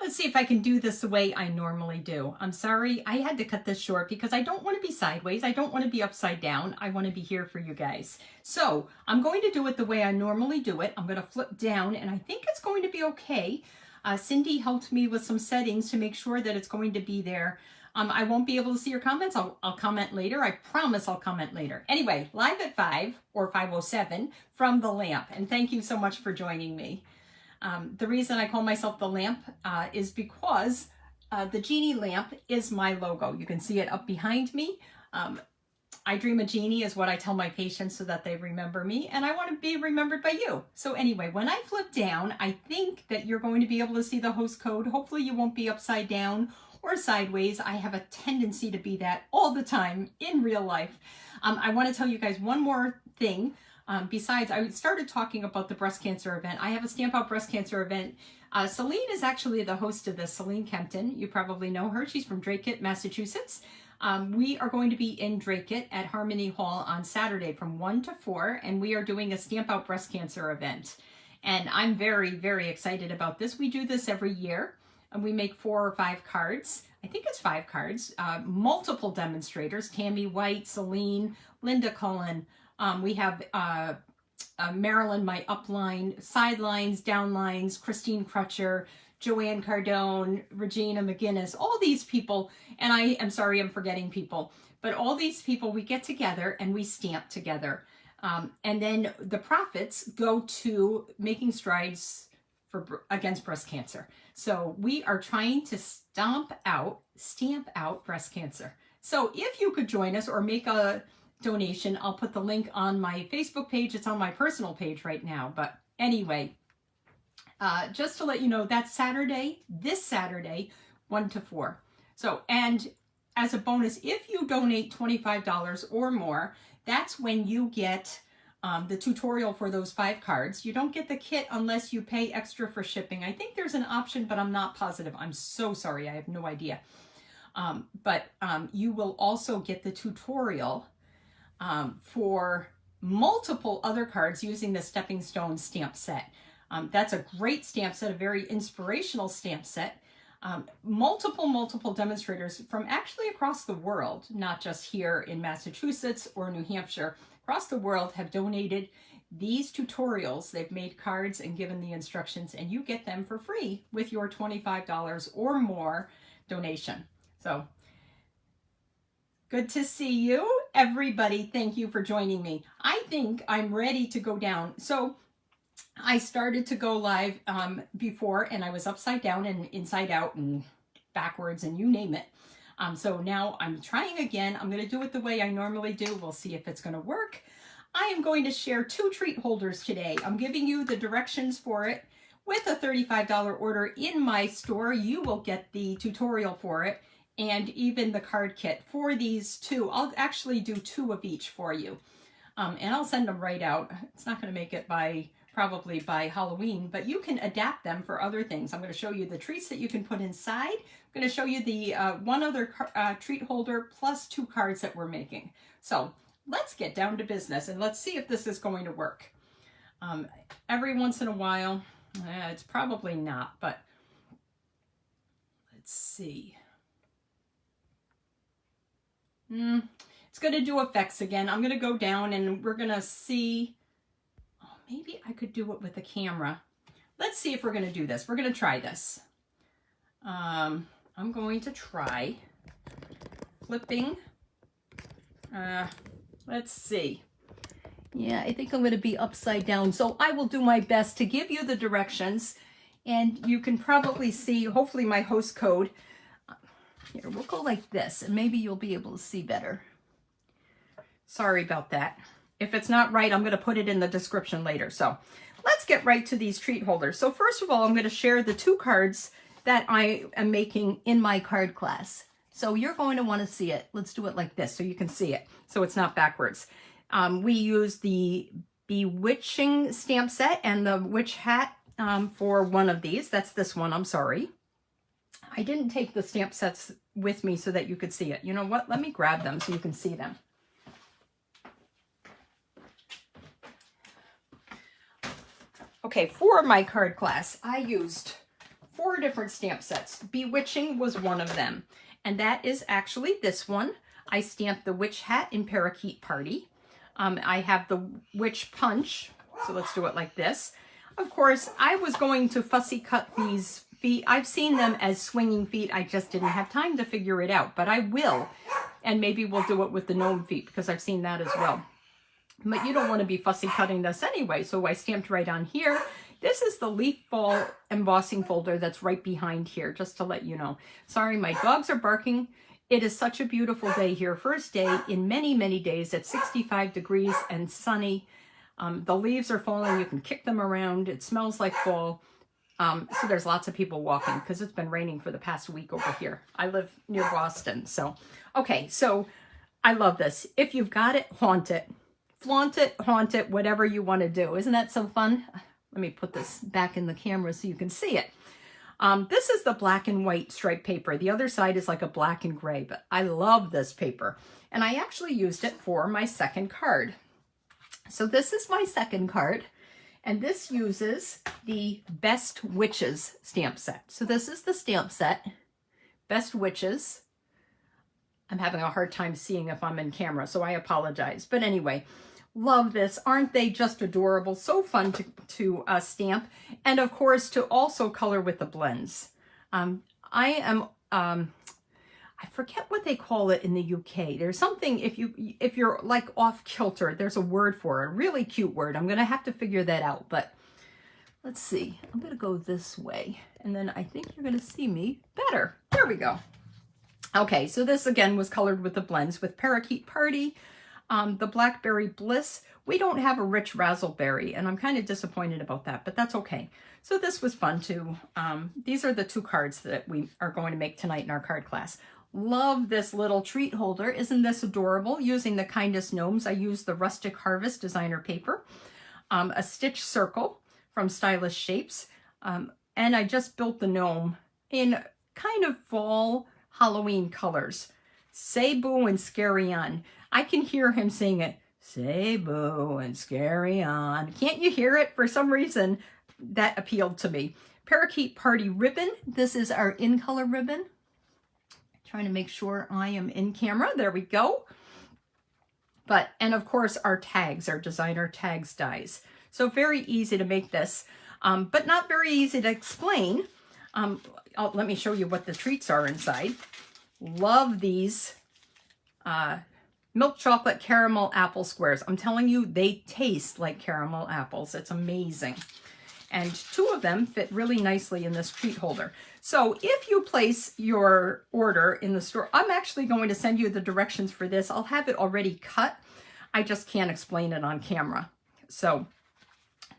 Let's see if I can do this the way I normally do. I'm sorry, I had to cut this short because I don't want to be sideways. I don't want to be upside down. I want to be here for you guys. So I'm going to do it the way I normally do it. I'm going to flip down and I think it's going to be okay. Cindy helped me with some settings to make sure that it's going to be there. I won't be able to see your comments. I'll comment later. I promise I'll comment later. Anyway, live at 5 or 5:07 from the lamp. And thank you so much for joining me. The reason I call myself the lamp is because the genie lamp is my logo. You can see it up behind me. I dream a genie is what I tell my patients so that they remember me, and I want to be remembered by you. So anyway, when I flip down, I think that you're going to be able to see the host code. Hopefully you won't be upside down or sideways. I have a tendency to be that all the time in real life. I want to tell you guys one more thing. Besides, I started talking about the breast cancer event. I have a Stamp Out Breast Cancer event. Celine is actually the host of this, Celine Kempton. You probably know her. She's from Dracut, Massachusetts. We are going to be in Dracut at Harmony Hall on Saturday from 1 to 4, and we are doing a Stamp Out Breast Cancer event. And I'm very, very excited about this. We do this every year, and we make 4 or 5 cards. I think it's 5 cards. Multiple demonstrators, Tammy White, Celine, Linda Cullen. We have Marilyn, my upline, sidelines, downlines, Christine Crutcher, Joanne Cardone, Regina McGinnis, all these people, and I am sorry I'm forgetting people, but all these people, we get together and we stamp together. And then the profits go to making strides against breast cancer. So we are trying to stamp out breast cancer. So if you could join us or make a donation, I'll put the link on my Facebook page. It's on my personal page right now. But anyway, just to let you know, that's Saturday, this Saturday, 1 to 4. So, and as a bonus, if you donate $25 or more, that's when you get the tutorial for those 5 cards. You don't get the kit unless you pay extra for shipping. I think there's an option, but I'm not positive. I'm so sorry. I have no idea. But you will also get the tutorial for multiple other cards using the Stepping Stone stamp set. That's a great stamp set, a very inspirational stamp set. Multiple demonstrators from actually across the world, not just here in Massachusetts or New Hampshire, across the world have donated these tutorials. They've made cards and given the instructions, and you get them for free with your $25 or more donation. So good to see you, everybody. Thank you for joining me. I think I'm ready to go down. So I started to go live before, and I was upside down and inside out and backwards and you name it. So now I'm trying again. I'm going to do it the way I normally do. We'll see if it's going to work. I am going to share 2 treat holders today. I'm giving you the directions for it. With a $35 order in my store, you will get the tutorial for it and even the card kit for these 2. I'll actually do 2 of each for you. And I'll send them right out. It's not going to make it probably by Halloween, but you can adapt them for other things. I'm going to show you the treats that you can put inside. I'm going to show you the one other treat holder plus 2 cards that we're making. So let's get down to business and let's see if this is going to work. Every once in a while, it's probably not, but let's see. It's going to do effects again. I'm going to go down and we're going to see. Oh, maybe I could do it with the camera. Let's see if we're going to do this. We're going to try this. I'm going to try flipping. Let's see. Yeah, I think I'm going to be upside down. So I will do my best to give you the directions. And you can probably see, hopefully, my host code. Here, we'll go like this, and maybe you'll be able to see better. Sorry about that. If it's not right, I'm going to put it in the description later. So let's get right to these treat holders. So first of all, I'm going to share the 2 cards that I am making in my card class. So you're going to want to see it. Let's do it like this so you can see it, so it's not backwards. We use the Bewitching stamp set and the Witch Hat for one of these. That's this one, I'm sorry. I didn't take the stamp sets with me so that you could see it. You know what? Let me grab them so you can see them. Okay, for my card class, I used 4 different stamp sets. Bewitching was one of them. And that is actually this one. I stamped the witch hat in Parakeet Party. I have the witch punch. So let's do it like this. Of course, I was going to fussy cut these feet. I've seen them as swinging feet. I just didn't have time to figure it out, but I will. And maybe we'll do it with the gnome feet because I've seen that as well. But you don't want to be fussy cutting this anyway. So I stamped right on here. This is the leaf ball embossing folder that's right behind here, just to let you know. Sorry, my dogs are barking. It is such a beautiful day here. First day in many, many days. It's 65 degrees and sunny. The leaves are falling. You can kick them around. It smells like fall. So there's lots of people walking because it's been raining for the past week over here. I live near Boston. So, okay. So I love this. If you've got it, haunt it. Flaunt it, haunt it, whatever you want to do. Isn't that so fun? Let me put this back in the camera so you can see it. This is the black and white striped paper. The other side is like a black and gray, but I love this paper. And I actually used it for my second card. So this is my second card, and this uses the Best Witches stamp set. So this is the stamp set, Best Witches. I'm having a hard time seeing if I'm in camera, so I apologize. But anyway, love this. Aren't they just adorable? So fun to stamp. And of course, to also color with the blends. I forget what they call it in the UK. There's something, if you're like off kilter, there's a word for it, a really cute word. I'm going to have to figure that out, but let's see. I'm going to go this way, and then I think you're going to see me better. There we go. Okay, so this again was colored with the blends with Parakeet Party, the Blackberry Bliss. We don't have a rich razzleberry, and I'm kind of disappointed about that, but that's okay. So this was fun too. These are the 2 cards that we are going to make tonight in our card class. Love this little treat holder. Isn't this adorable? Using the Kindest Gnomes, I used the Rustic Harvest designer paper, a stitch circle from Stylish Shapes, and I just built the gnome in kind of fall Halloween colors. Say boo and scary on. I can hear him saying it. Say boo and scary on. Can't you hear it? For some reason, that appealed to me. Parakeet Party ribbon. This is our in color ribbon. Trying to make sure I am in camera. There we go. And of course our tags, our designer tags dies. So very easy to make this, but not very easy to explain. Let me show you what the treats are inside. Love these milk chocolate caramel apple squares. I'm telling you, they taste like caramel apples. It's amazing. And 2 of them fit really nicely in this treat holder. So if you place your order in the store, I'm actually going to send you the directions for this. I'll have it already cut. I just can't explain it on camera. So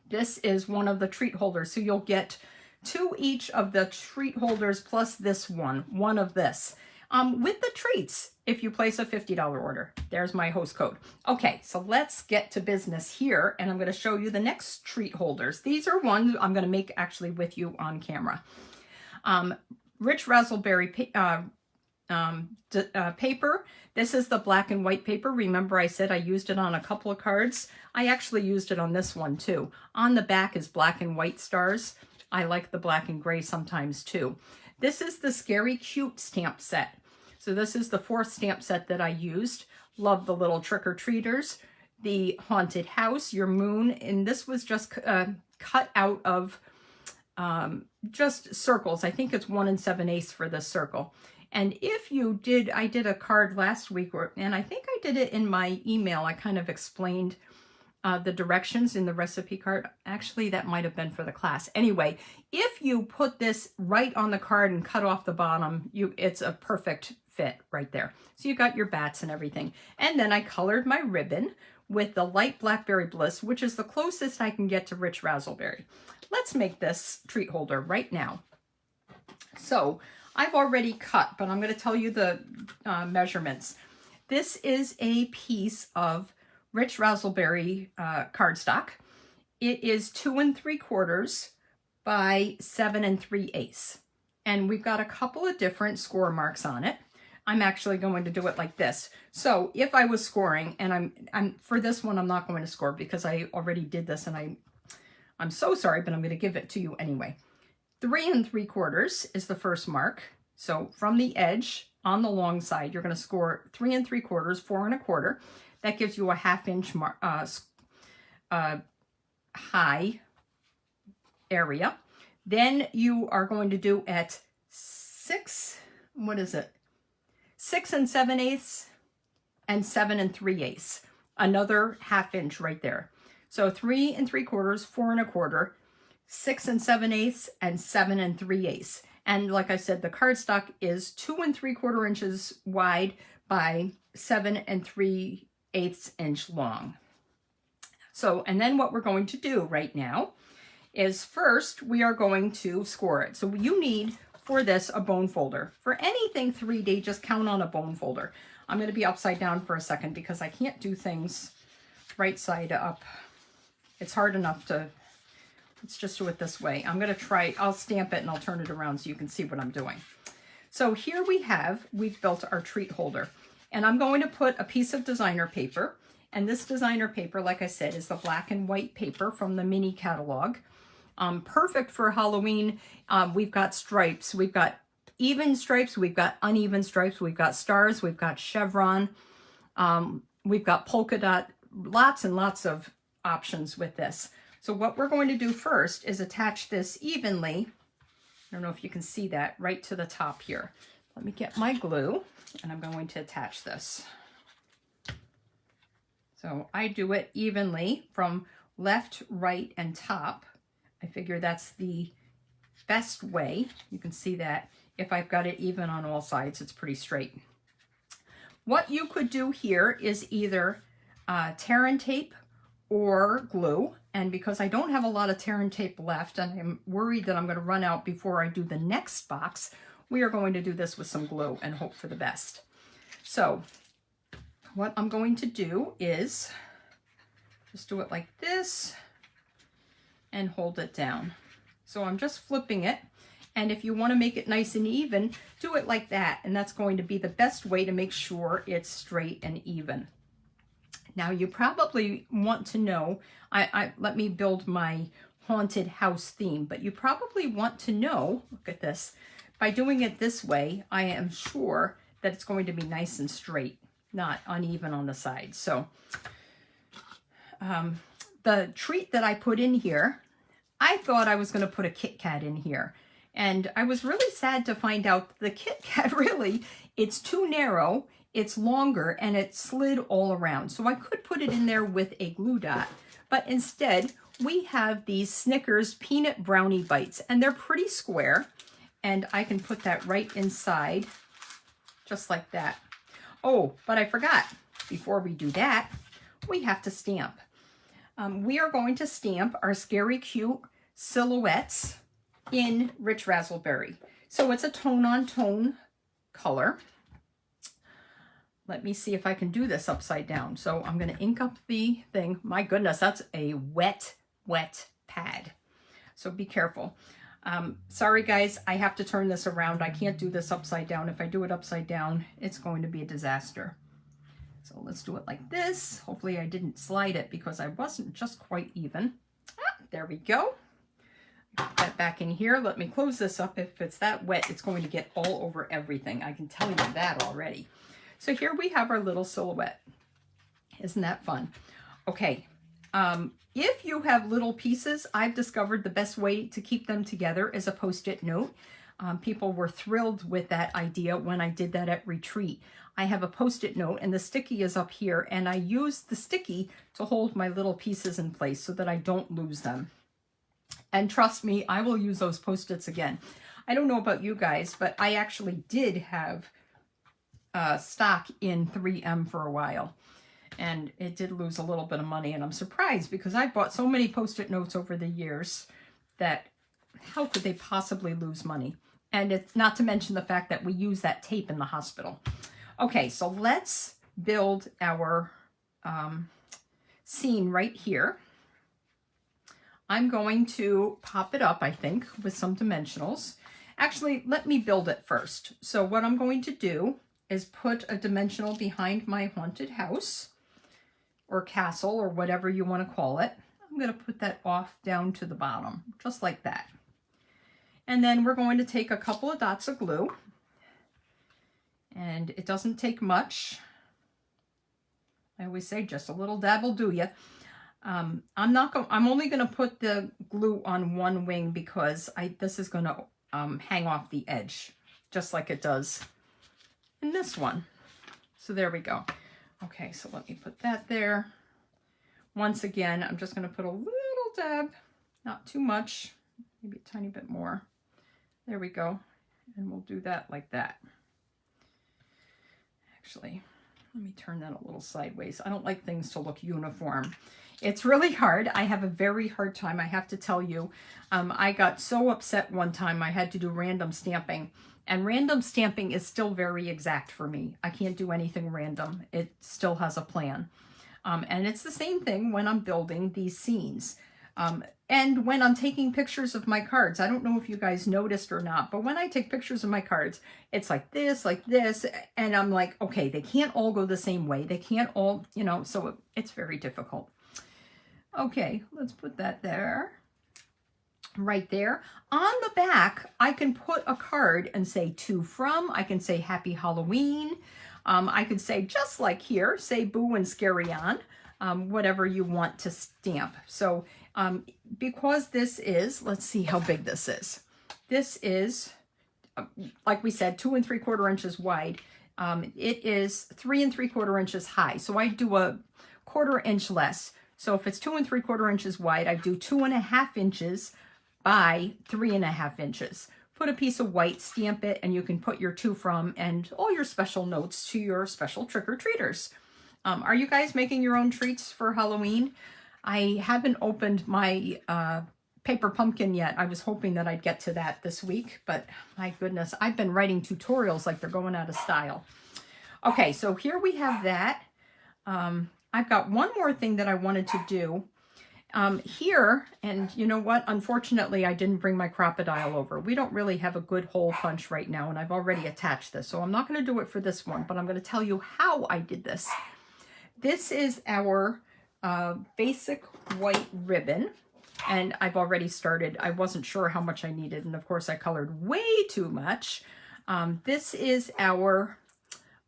this is one of the treat holders. So you'll get 2 each of the treat holders plus this one of this. With the treats, if you place a $50 order. There's my host code. Okay, so let's get to business here, and I'm going to show you the next treat holders. These are ones I'm going to make actually with you on camera. Rich Razzleberry paper. This is the black and white paper. Remember I said I used it on a couple of cards. I actually used it on this one too. On the back is black and white stars. I like the black and gray sometimes too. This is the Scary Cute stamp set. So this is the 4th stamp set that I used. Love the little trick-or-treaters, the haunted house, your moon, and this was just cut out of just circles. I think it's 1 7/8 for this circle. And if you did, I did a card last week, and I think I did it in my email. I kind of explained the directions in the recipe card. Actually, that might have been for the class. Anyway, if you put this right on the card and cut off the bottom, it's a perfect fit right there. So you got your bats and everything. And then I colored my ribbon with the light Blackberry Bliss, which is the closest I can get to Rich Razzleberry. Let's make this treat holder right now. So I've already cut, but I'm going to tell you the measurements. This is a piece of Rich Razzleberry cardstock. It is 2 3/4 by 7 3/8. And we've got a couple of different score marks on it. I'm actually going to do it like this. So if I was scoring, and I'm for this one, I'm not going to score because I already did this, and I'm so sorry, but I'm going to give it to you anyway. 3 3/4 is the first mark. So from the edge on the long side, you're going to score 3 3/4, 4 1/4. That gives you a 1/2 inch high area. Then you are going to do at 6, what is it? 6 7/8 and 7 3/8. Another 1/2 inch right there. So 3 3/4, 4 1/4, 6 7/8 and 7 3/8. And like I said, the cardstock is 2 3/4 inches wide by 7 3/8 inch long. So, and then what we're going to do right now is first we are going to score it. So you need for this a bone folder. For anything 3D, just count on a bone folder. I'm going to be upside down for a second because I can't do things right side up. It's hard enough to, let's just do it this way. I'm going to try, I'll stamp it and I'll turn it around so you can see what I'm doing. So here we've built our treat holder, and I'm going to put a piece of designer paper. And this designer paper, like I said, is the black and white paper from the mini catalog. Perfect for Halloween. We've got stripes. We've got even stripes. We've got uneven stripes. We've got stars. We've got chevron. We've got polka dot. Lots and lots of options with this. So what we're going to do first is attach this evenly. I don't know if you can see that right to the top here. Let me get my glue, and I'm going to attach this. So I do it evenly from left, right, and top. I figure that's the best way. You can see that if I've got it even on all sides, it's pretty straight. What you could do here is either tear and tape or glue. And because I don't have a lot of tear and tape left, and I'm worried that I'm going to run out before I do the next box, we are going to do this with some glue and hope for the best. So what I'm going to do is just do it like this and hold it down. So I'm just flipping it. And if you want to make it nice and even, do it like that. And that's going to be the best way to make sure it's straight and even. Now you probably want to know, let me build my haunted house theme, but you probably want to know, look at this, by doing it this way, I am sure that it's going to be nice and straight, not uneven on the sides. So the treat that I put in here, I thought I was going to put a Kit Kat in here. And I was really sad to find out the Kit Kat really, it's too narrow, it's longer, and it slid all around. So I could put it in there with a glue dot, but instead we have these Snickers peanut brownie bites, and they're pretty square, and I can put that right inside just like that. Oh, but I forgot, before we do that, we have to stamp. We are going to stamp our Scary Cute silhouettes in Rich Razzleberry. So it's a tone-on-tone color. Let me see if I can do this upside down. So I'm going to ink up the thing. My goodness, that's a wet, wet pad. So be careful. Sorry guys, I have to turn this around. I can't do this upside down. If I do it upside down, it's going to be a disaster. So let's do it like this. Hopefully I didn't slide it because I wasn't just quite even. There we go. Put that back in here. Let me close this up. If it's that wet, it's going to get all over everything. I can tell you that already. So here we have our little silhouette. Isn't that fun? Okay. If you have little pieces, I've discovered the best way to keep them together is a Post-it note. People were thrilled with that idea when I did that at retreat. I have a Post-it note and the sticky is up here, and I use the sticky to hold my little pieces in place so that I don't lose them. And trust me, I will use those Post-its again. I don't know about you guys, but I actually did have stock in 3M for a while. And it did lose a little bit of money, and I'm surprised because I bought so many Post-it notes over the years that how could they possibly lose money? And it's not to mention the fact that we use that tape in the hospital. Okay, so let's build our scene right here. I'm going to pop it up, I think, with some dimensionals. Actually, let me build it first. So what I'm going to do is put a dimensional behind my haunted house or castle or whatever you want to call it. I'm going to put that off down to the bottom, just like that. And then we're going to take a couple of dots of glue. And it doesn't take much. I always say just a little dab will do you. I'm only going to put the glue on one wing because this is going to hang off the edge, just like it does in this one. So there we go. Okay, so let me put that there. Once again, I'm just going to put a little dab, not too much, maybe a tiny bit more. There we go. And we'll do that like that. Actually, let me turn that a little sideways. I don't like things to look uniform. It's really hard. I have a very hard time, I have to tell you. I got so upset one time I had to do random stamping. And random stamping is still very exact for me. I can't do anything random. It still has a plan. And it's the same thing when I'm building these scenes. And when I'm taking pictures of my cards, I don't know if you guys noticed or not, but when I take pictures of my cards, it's like this, and I'm like, okay, they can't all go the same way. They can't all, you know, so it's very difficult. Okay, let's put that there, right there. On the back, I can put a card and say to from. I can say Happy Halloween. I could say, just like here, say Boo and Scary On, whatever you want to stamp. So because this is, let's see how big this is. This is, like we said, 2 3/4 inches wide. It is 3 3/4 inches high. So I do a 1/4 inch less. So if it's 2 3/4 inches wide, I do 2.5 inches by 3.5 inches. Put a piece of white, stamp it, and you can put your to from and all your special notes to your special trick-or-treaters. Are you guys making your own treats for Halloween? I haven't opened my paper pumpkin yet. I was hoping that I'd get to that this week, but my goodness, I've been writing tutorials like they're going out of style. Okay, so here we have that. I've got one more thing that I wanted to do here, and you know what? Unfortunately, I didn't bring my Crop-A-Dile over. We don't really have a good hole punch right now, and I've already attached this, so I'm not going to do it for this one, but I'm going to tell you how I did this. This is our basic white ribbon, and I've already started. I wasn't sure how much I needed, and of course I colored way too much. This is our,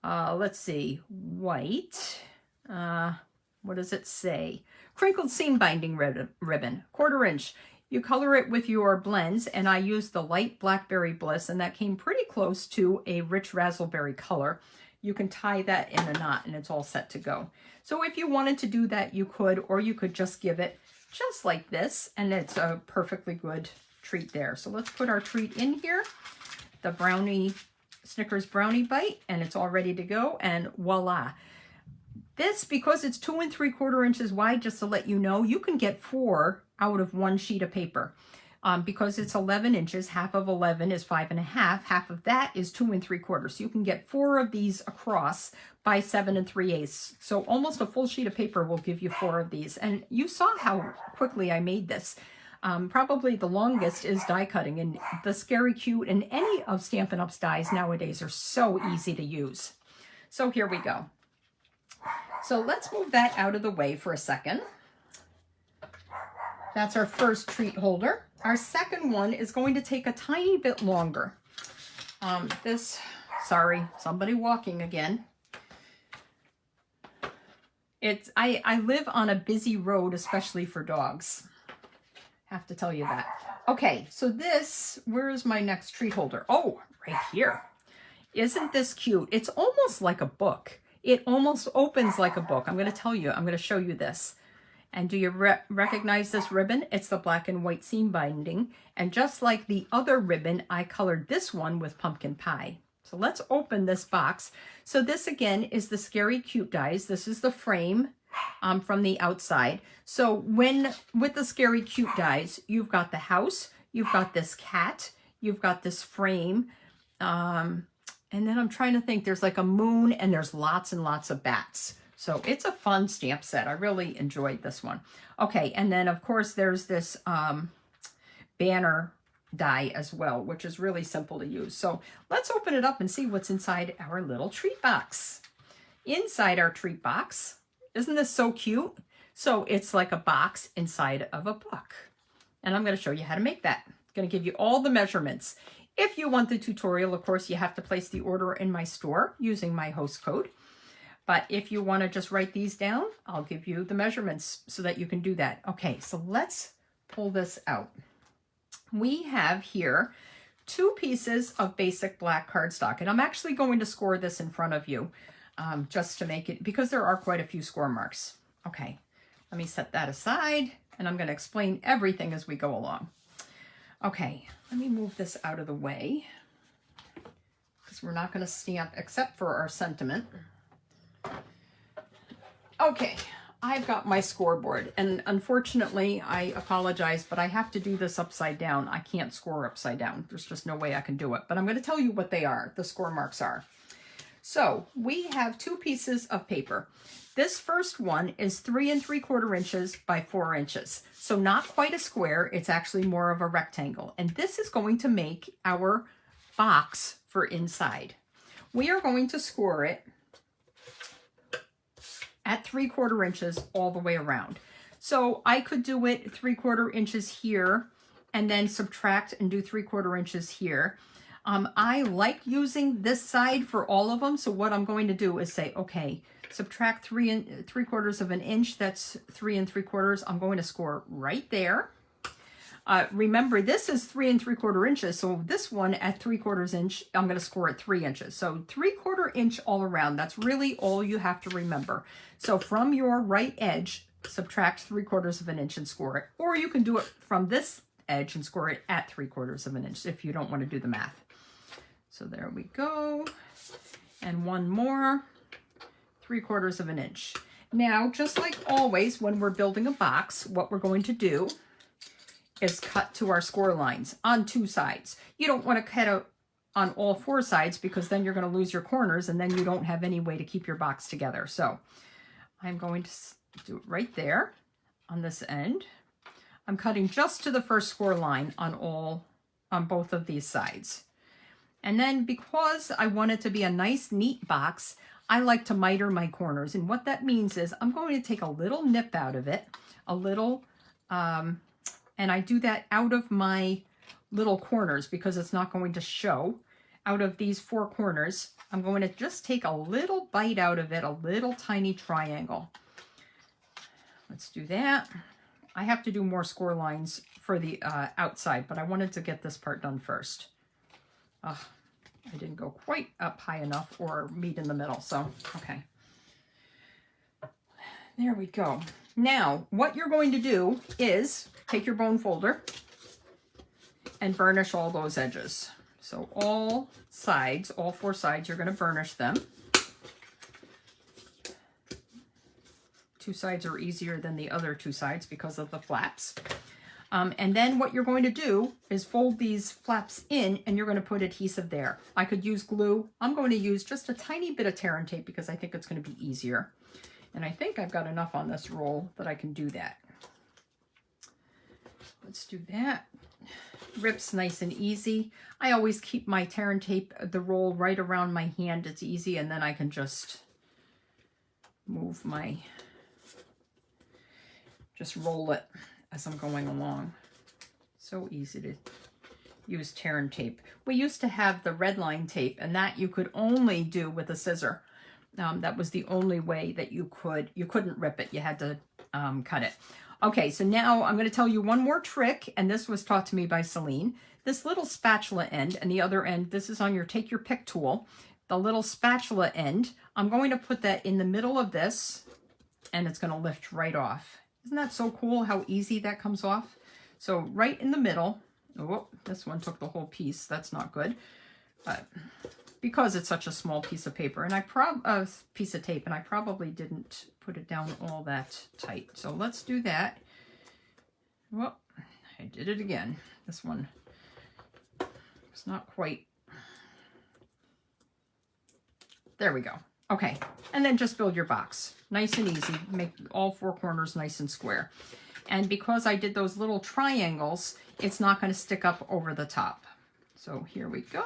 let's see, white, what does it say? Crinkled seam binding ribbon, 1/4 inch. You color it with your blends, and I used the light Blackberry Bliss, and that came pretty close to a rich raspberry color. You can tie that in a knot, and it's all set to go. So if you wanted to do that, you could, or you could just give it just like this, and it's a perfectly good treat there. So let's put our treat in here, the brownie, Snickers brownie bite, and it's all ready to go, and voila. This, because it's 2 3/4 inches wide, just to let you know, you can get 4 out of 1 sheet of paper. Because it's 11 inches, half of 11 is 5.5, half of that is 2 3/4. So you can get 4 of these across by 7 3/8. So almost a full sheet of paper will give you 4 of these. And you saw how quickly I made this. Probably the longest is die cutting, and the Scary Cute and any of Stampin' Up's dies nowadays are so easy to use. So here we go. So let's move that out of the way for a second. That's our first treat holder. Our second one is going to take a tiny bit longer. Sorry, somebody walking again. I live on a busy road, especially for dogs. Have to tell you that. Okay, so where is my next treat holder? Oh, right here. Isn't this cute? It's almost like a book. It almost opens like a book. I'm going to tell you. I'm going to show you this. And do you recognize this ribbon? It's the black and white seam binding. And just like the other ribbon, I colored this one with pumpkin pie. So let's open this box. So this again is the Scary Cute dies. This is the frame from the outside. So with the Scary Cute dies, you've got the house, you've got this cat, you've got this frame, and then I'm trying to think, there's like a moon, and there's lots and lots of bats. So it's a fun stamp set. I really enjoyed this one. Okay, and then of course there's this banner die as well, which is really simple to use. So let's open it up and see what's inside our little treat box. Inside our treat box, isn't this so cute? So it's like a box inside of a book. And I'm going to show you how to make that. going to give you all the measurements. If you want the tutorial, of course, you have to place the order in my store using my host code. But if you want to just write these down, I'll give you the measurements so that you can do that. Okay, so let's pull this out. We have here 2 pieces of basic black cardstock, and I'm actually going to score this in front of you just to make it, because there are quite a few score marks. Okay, let me set that aside, and I'm going to explain everything as we go along. Okay, let me move this out of the way, because we're not going to stamp except for our sentiment. Okay, I've got my scoreboard, and unfortunately, I apologize, but I have to do this upside down. I can't score upside down. There's just no way I can do it, but I'm going to tell you what they are, the score marks are. So we have 2 pieces of paper. This first one is 3 3/4 inches by 4 inches. So not quite a square, it's actually more of a rectangle. And this is going to make our box for inside. We are going to score it at 3/4 inches all the way around. So I could do it 3/4 inches here and then subtract and do 3/4 inches here. I like using this side for all of them. So what I'm going to do is say, okay, subtract 3 3/4 of an inch. That's 3 3/4. I'm going to score right there. Remember, this is 3 3/4 inches. So this one at 3/4 inch, I'm going to score at 3 inches. So 3/4 inch all around. That's really all you have to remember. So from your right edge, subtract 3/4 of an inch and score it. Or you can do it from this edge and score it at 3/4 of an inch if you don't want to do the math. So there we go. And one more, 3/4 of an inch. Now, just like always, when we're building a box, what we're going to do is cut to our score lines on 2 sides. You don't want to cut out on all 4 sides because then you're going to lose your corners and then you don't have any way to keep your box together. So I'm going to do it right there on this end. I'm cutting just to the first score line on both of these sides. And then because I want it to be a nice, neat box, I like to miter my corners. And what that means is I'm going to take a little nip out of it, a little, and I do that out of my little corners because it's not going to show. Out of these 4 corners, I'm going to just take a little bite out of it, a little tiny triangle. Let's do that. I have to do more score lines for the outside, but I wanted to get this part done first. I didn't go quite up high enough or meet in the middle, so okay. There we go. Now, what you're going to do is take your bone folder and burnish all those edges. So all sides, all 4 sides, you're going to burnish them. 2 sides are easier than the other 2 sides because of the flaps. And then what you're going to do is fold these flaps in and you're going to put adhesive there. I could use glue. I'm going to use just a tiny bit of tear and tape because I think it's going to be easier. And I think I've got enough on this roll that I can do that. Let's do that. Rips nice and easy. I always keep my tear and tape, the roll right around my hand. It's easy, and then I can just move my, just roll it as I'm going along. So easy to use tear and tape. We used to have the red line tape, and that you could only do with a scissor. That was the only way that you couldn't rip it. You had to cut it. Okay, so now I'm going to tell you one more trick, and this was taught to me by Celine. This little spatula end and the other end, this is on your take your pick tool. The little spatula end, I'm going to put that in the middle of this, and it's going to lift right off. Isn't that so cool how easy that comes off? So right in the middle. Oh, this one took the whole piece. That's not good. But because it's such a small piece of paper, and piece of tape, and I probably didn't put it down all that tight. So let's do that. Well, I did it again. This one is not quite. There we go. Okay, and then just build your box. Nice and easy. Make all 4 corners nice and square. And because I did those little triangles, it's not going to stick up over the top. So here we go.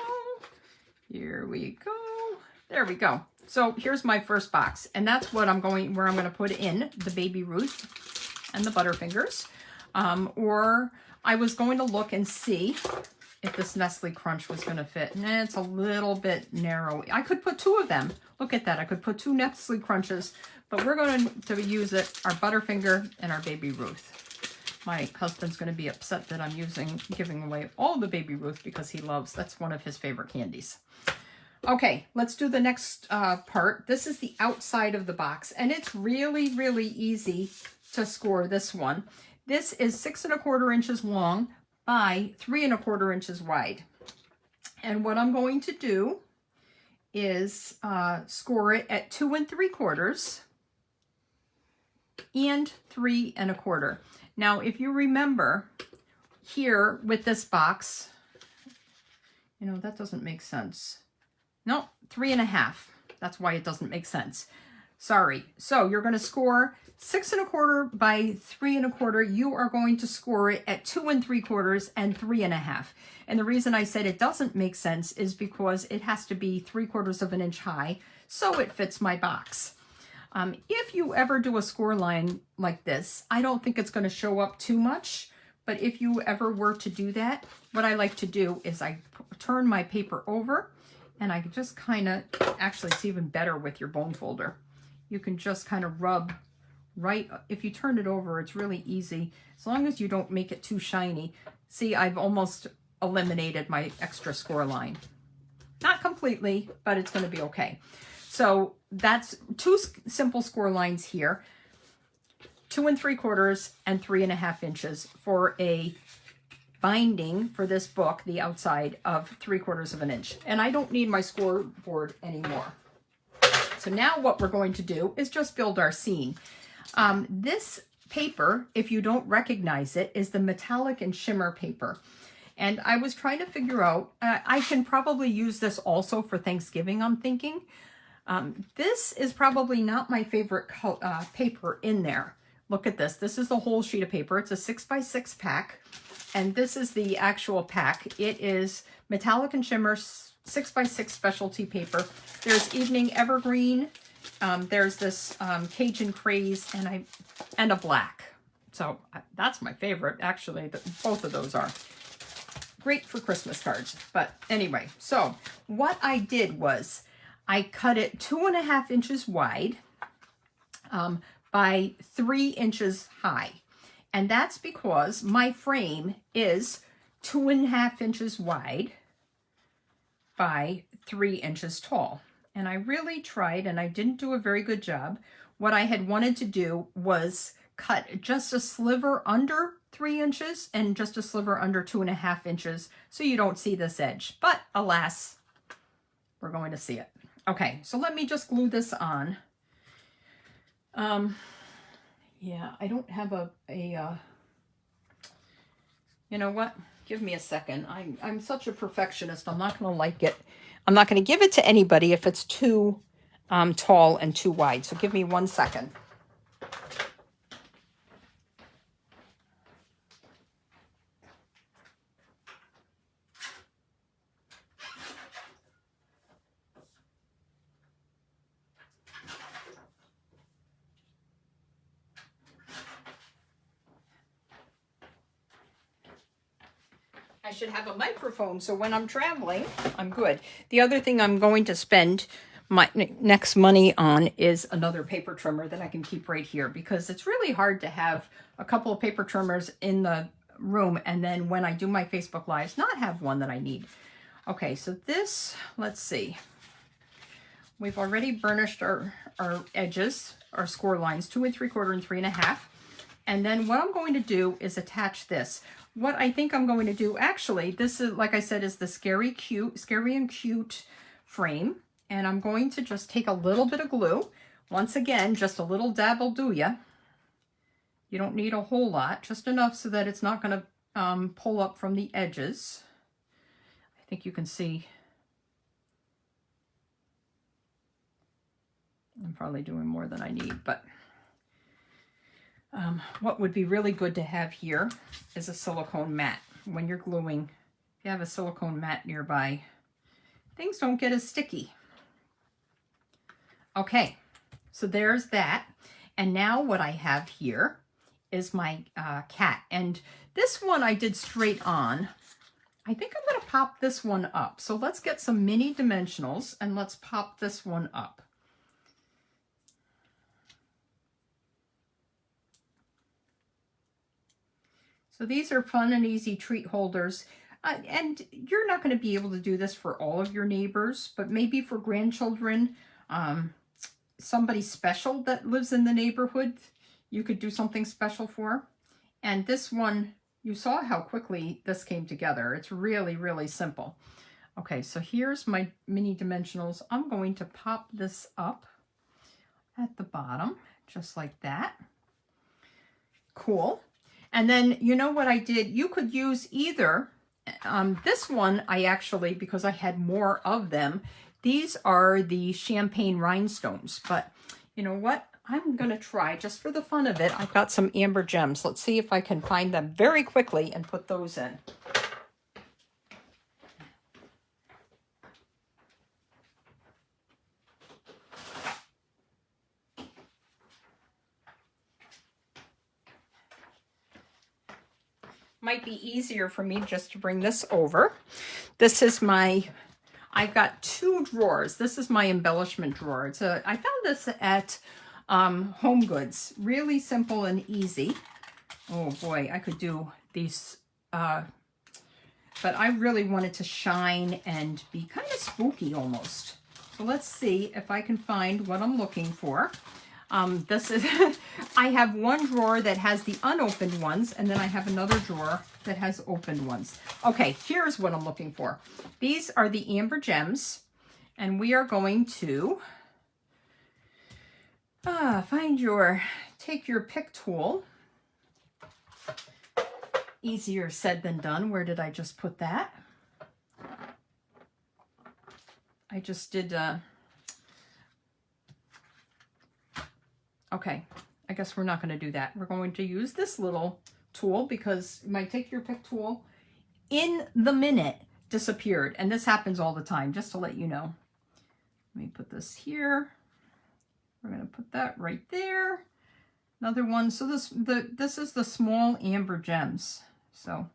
Here we go. There we go. So here's my first box, and that's what I'm going, where I'm going to put in the Baby Ruth and the Butterfingers. Or I was going to look and see if this Nestle Crunch was going to fit. Nah, it's a little bit narrow. I could put 2 of them. Look at that. I could put 2 Nestle Crunches, but we're going to use it, our Butterfinger and our Baby Ruth. My husband's going to be upset that I'm giving away all the Baby Ruth because that's one of his favorite candies. Okay, let's do the next part. This is the outside of the box, and it's really, really easy to score this one. This is 6 1/4 inches long by 3 1/4 inches wide. And what I'm going to do is score it at 2 3/4 and 3 1/4. Now, if you remember here with this box, you know, that doesn't make sense. No, 3 1/2. That's why it doesn't make sense. Sorry. So you're going to score 6 1/4 by 3 1/4. You are going to score it at 2 3/4 and 3 1/2. And the reason I said it doesn't make sense is because it has to be 3/4 of an inch high, so it fits my box. If you ever do a score line like this, I don't think it's going to show up too much, but if you ever were to do that, what I like to do is I turn my paper over, and I just kind of, actually it's even better with your bone folder. You can just kind of rub right, if you turn it over, it's really easy, as long as you don't make it too shiny. See, I've almost eliminated my extra score line. Not completely, but it's going to be okay. So that's 2 simple score lines here, 2 3/4 and 3 1/2 inches for a binding for this book, the outside of 3/4 of an inch. And I don't need my scoreboard anymore. So now what we're going to do is just build our scene. This paper, if you don't recognize it, is the metallic and shimmer paper. And I was trying to figure out, I can probably use this also for Thanksgiving, I'm thinking. This is probably not my favorite paper in there. Look at this. This is the whole sheet of paper. It's a 6x6 pack. And this is the actual pack. It is metallic and shimmer 6x6 specialty paper. There's Evening Evergreen. There's this Cajun Craze and a black. So that's my favorite. Actually, both of those are great for Christmas cards. But anyway, so what I did was I cut it 2 1/2 inches wide by 3 inches high. And that's because my frame is 2 1/2 inches wide by 3 inches tall. And I really tried, and I didn't do a very good job. What I had wanted to do was cut just a sliver under 3 inches and just a sliver under 2 1/2 inches so you don't see this edge. But alas, we're going to see it. Okay, so let me just glue this on. Yeah, I don't have you know what? Give me a second. I'm such a perfectionist. I'm not going to like it. I'm not going to give it to anybody if it's too tall and too wide. So give me 1 second. I should have a microphone so when I'm traveling, I'm good. The other thing I'm going to spend my next money on is another paper trimmer that I can keep right here, because it's really hard to have a couple of paper trimmers in the room and then when I do my Facebook Lives not have one that I need. Okay, so this, let's see. We've already burnished our edges, our score lines, 2 3/4 and 3 1/2. And then what I'm going to do is attach this. What I think I'm going to do, actually, this is, like I said, is the Scary and Cute frame. And I'm going to just take a little bit of glue. Once again, just a little dab will do ya. You don't need a whole lot, just enough so that it's not going to pull up from the edges. I think you can see. I'm probably doing more than I need, but what would be really good to have here is a silicone mat. When you're gluing, if you have a silicone mat nearby, things don't get as sticky. Okay, so there's that. And now what I have here is my cat. And This one I did straight on. I think I'm going to pop this one up. So let's get some mini dimensionals and let's pop this one up. So these are fun and easy treat holders. And you're not going to be able to do this for all of your neighbors, but maybe for grandchildren, somebody special that lives in the neighborhood, you could do something special for. And this one, you saw how quickly this came together. It's really, really simple. Okay, so here's my mini dimensionals. I'm going to pop this up at the bottom, just like that. Cool. And then, you know what I did? You could use either, this one I actually, because I had more of them, these are the champagne rhinestones. But you know what? I'm going to try, just for the fun of it, I've got some amber gems. Let's see if I can find them very quickly and put those in. Might be easier for me just to bring this over. This is my, I've got 2 drawers. This is my embellishment drawer. I found this at Home Goods. Really simple and easy. Oh boy, I could do these, but I really wanted to shine and be kind of spooky almost. So let's see if I can find what I'm looking for. This is, I have one drawer that has the unopened ones, and then I have another drawer that has opened ones. Okay, here's what I'm looking for. These are the amber gems, and we are going to take your pick tool. Easier said than done. Where did I just put that? I just did, okay, I guess we're not going to do that. We're going to use this little tool because my take your pick tool in the minute disappeared. And this happens all the time, just to let you know. Let me put this here. We're going to put that right there. Another one. So this is the small amber gems. So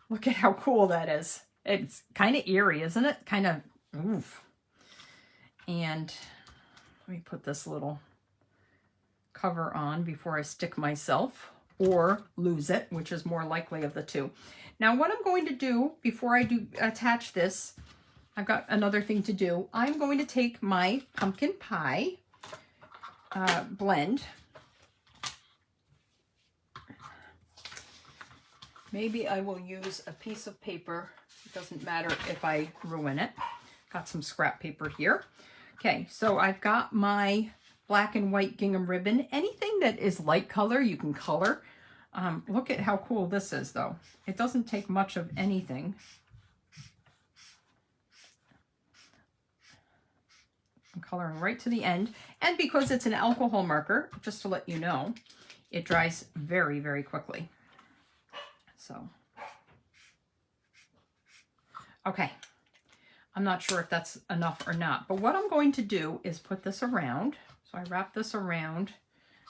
look at how cool that is. It's kind of eerie, isn't it? Kind of, oof. And let me put this little cover on before I stick myself or lose it, which is more likely of the two. Now what I'm going to do before I do attach this, I've got another thing to do. I'm going to take my pumpkin pie blend. Maybe I will use a piece of paper. It doesn't matter if I ruin it. Got some scrap paper here. Okay, so I've got my black and white gingham ribbon. Anything that is light color, you can color. Look at how cool this is, though. It doesn't take much of anything. I'm coloring right to the end. And because it's an alcohol marker, just to let you know, it dries very, very quickly. So, okay. I'm not sure if that's enough or not, but what I'm going to do is put this around. So I wrap this around.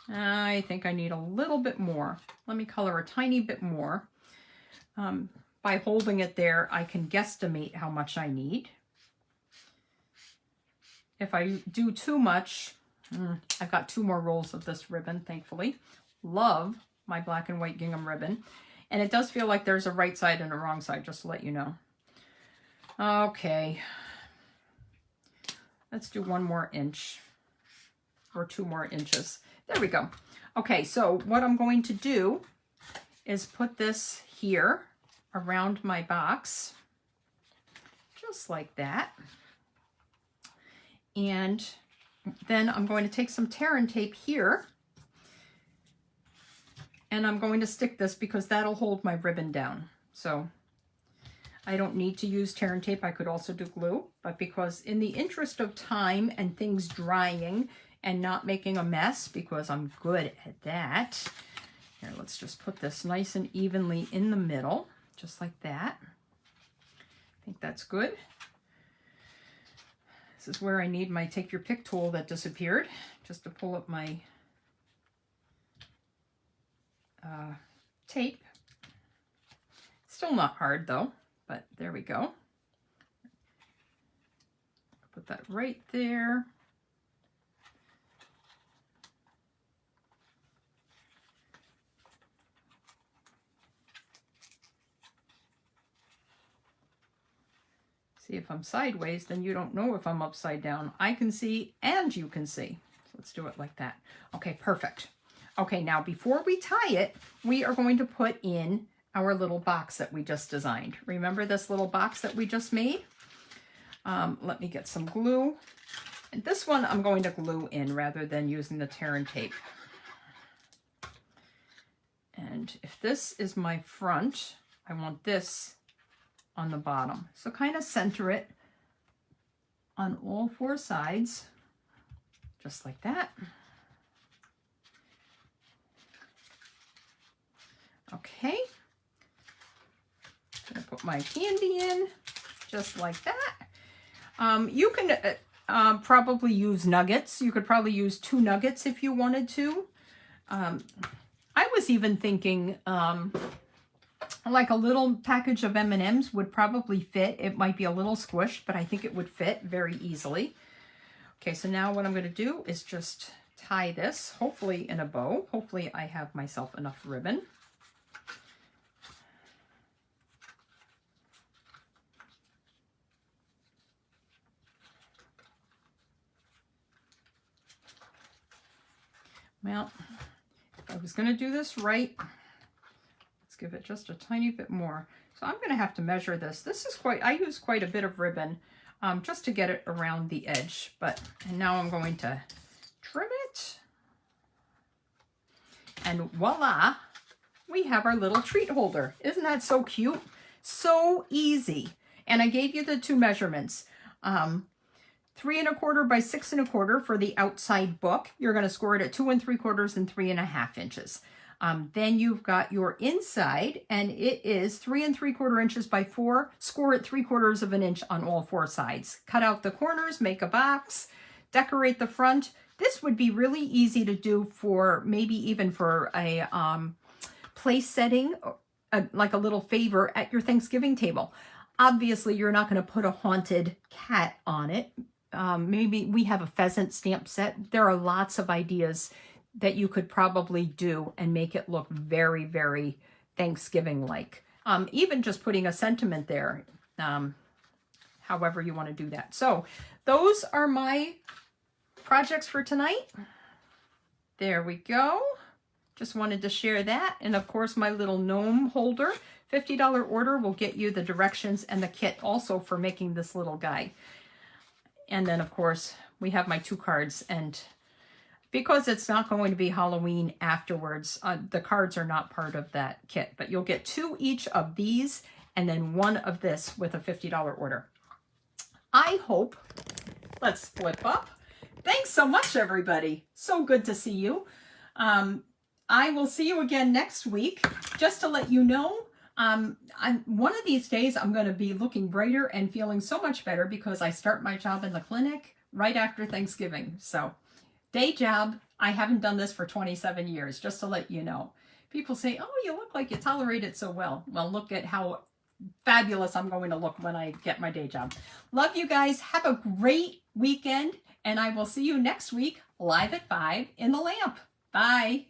I think I need a little bit more. Let me color a tiny bit more. By holding it there, I can guesstimate how much I need. If I do too much, I've got 2 more rolls of this ribbon, thankfully. Love my black and white gingham ribbon. And it does feel like there's a right side and a wrong side, just to let you know. Okay. Let's do 1 more inch or 2 more inches. There we go. Okay, so what I'm going to do is put this here around my box, just like that. And then I'm going to take some tear and tape here, and I'm going to stick this because that'll hold my ribbon down. So I don't need to use tear and tape. I could also do glue, but because in the interest of time and things drying and not making a mess, because I'm good at that. Here, let's just put this nice and evenly in the middle, just like that. I think that's good. This is where I need my take your pick tool that disappeared, just to pull up my tape. Still not hard though, but there we go. Put that right there. See, if I'm sideways, then you don't know if I'm upside down. I can see and you can see. So let's do it like that. Okay, perfect. Okay, now before we tie it, we are going to put in our little box that we just designed. Remember this little box that we just made? Let me get some glue. And this one I'm going to glue in rather than using the tear and tape. And if this is my front, I want this on the bottom. So kind of center it on all four sides, just like that. Okay. I'm gonna put my candy in, just like that. You can probably use nuggets. You could probably use 2 nuggets if you wanted to. I was even thinking like a little package of M&Ms would probably fit. It might be a little squished, but I think it would fit very easily. Okay, so now what I'm going to do is just tie this, hopefully in a bow. Hopefully I have myself enough ribbon. Well, if I was going to do this right, let's give it just a tiny bit more. So I'm going to have to measure this. This is I use quite a bit of ribbon just to get it around the edge. And now I'm going to trim it. And voila, we have our little treat holder. Isn't that so cute? So easy. And I gave you the 2 measurements. 3 1/4 by 6 1/4 for the outside book. You're going to score it at 2 3/4 and 3 1/2 inches. Then you've got your inside, and it is 3 3/4 inches by 4. Score it 3/4 of an inch on all 4 sides. Cut out the corners, make a box, decorate the front. This would be really easy to do for maybe even for a place setting, like a little favor at your Thanksgiving table. Obviously, you're not going to put a haunted cat on it. Maybe we have a pheasant stamp set. There are lots of ideas that you could probably do and make it look very, very Thanksgiving-like. Even just putting a sentiment there, however you want to do that. So those are my projects for tonight. There we go. Just wanted to share that. And of course, my little gnome holder, $50 order will get you the directions and the kit also for making this little guy. And then, of course, we have my 2 cards. And because it's not going to be Halloween afterwards, the cards are not part of that kit. But you'll get 2 each of these and then 1 of this with a $50 order. I hope, let's flip up. Thanks so much, everybody. So good to see you. I will see you again next week. Just to let you know, one of these days I'm going to be looking brighter and feeling so much better because I start my job in the clinic right after Thanksgiving. So day job, I haven't done this for 27 years, just to let you know. People say, oh, you look like you tolerate it so well. Well, look at how fabulous I'm going to look when I get my day job. Love you guys. Have a great weekend. And I will see you next week live at 5 in the lamp. Bye.